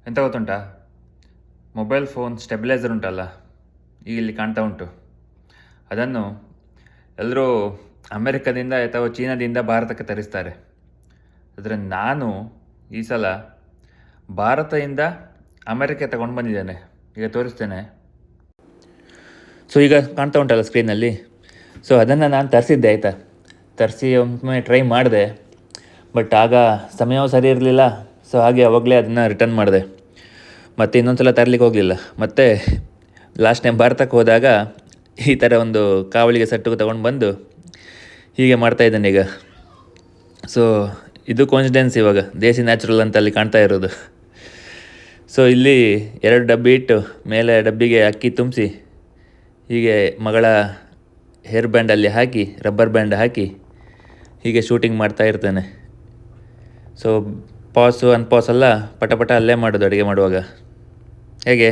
ಎಂತ ಗೊತ್ತುಂಟಾ, mobile phone stabiliser ಉಂಟಲ್ಲ, ಈಗ ಇಲ್ಲಿ ಕಾಣ್ತಾ ಉಂಟು. ಅದನ್ನು ಎಲ್ಲರೂ ಅಮೆರಿಕದಿಂದ ಅಥವಾ ಚೀನಾದಿಂದ ಭಾರತಕ್ಕೆ ತರಿಸ್ತಾರೆ. ಆದರೆ ನಾನು ಈ ಸಲ ಭಾರತದಿಂದ ಅಮೆರಿಕ ತಗೊಂಡು ಬಂದಿದ್ದೇನೆ. ಈಗ ತೋರಿಸ್ತೇನೆ. ಸೊ ಈಗ ಕಾಣ್ತಾ ಉಂಟಲ್ಲ ಸ್ಕ್ರೀನಲ್ಲಿ. ಸೊ ಅದನ್ನು ನಾನು ತರಿಸಿದ್ದೆ, ಆಯಿತಾ. ತರಿಸಿ ಒಮ್ಮೆ ಟ್ರೈ ಮಾಡಿದೆ, ಬಟ್ ಆಗ ಸಮಯವೂ ಸರಿ ಇರಲಿಲ್ಲ. ಸೊ ಹಾಗೆ ಅವಾಗಲೇ ಅದನ್ನು ರಿಟರ್ನ್ ಮಾಡಿದೆ. ಮತ್ತು ಇನ್ನೊಂದು ಸಲ ತರಲಿಕ್ಕೆ ಹೋಗಲಿಲ್ಲ. ಮತ್ತು ಲಾಸ್ಟ್ ಟೈಮ್ ಭಾರತಕ್ಕೆ ಹೋದಾಗ ಈ ಥರ ಒಂದು ಕಾವಲಿಗೆ ಸೆಟ್ಟು ತೊಗೊಂಡು ಬಂದು ಹೀಗೆ ಮಾಡ್ತಾಯಿದ್ದೇನೆ ಈಗ. ಸೊ ಇದು ಕೋಇನ್ಸಿಡೆನ್ಸ್. ಇವಾಗ ದೇಸಿ ನ್ಯಾಚುರಲ್ ಅಂತ ಅಲ್ಲಿ ಕಾಣ್ತಾ ಇರೋದು. ಸೊ ಇಲ್ಲಿ 2 ಡಬ್ಬಿ ಇಟ್ಟು ಮೇಲೆ ಡಬ್ಬಿಗೆ ಅಕ್ಕಿ ತುಂಬಿಸಿ ಹೀಗೆ ಮಗಳ ಹೇರ್ ಬ್ಯಾಂಡಲ್ಲಿ ಹಾಕಿ, ರಬ್ಬರ್ ಬ್ಯಾಂಡ್ ಹಾಕಿ ಹೀಗೆ ಶೂಟಿಂಗ್ ಮಾಡ್ತಾ ಇರ್ತೇನೆ. ಸೊ ಪಾಸು ಅನ್ಪಾಸ್ ಎಲ್ಲ ಪಟ ಪಟ ಅಲ್ಲೇ ಮಾಡೋದು ಅಡುಗೆ ಮಾಡುವಾಗ. ಹೇಗೆ?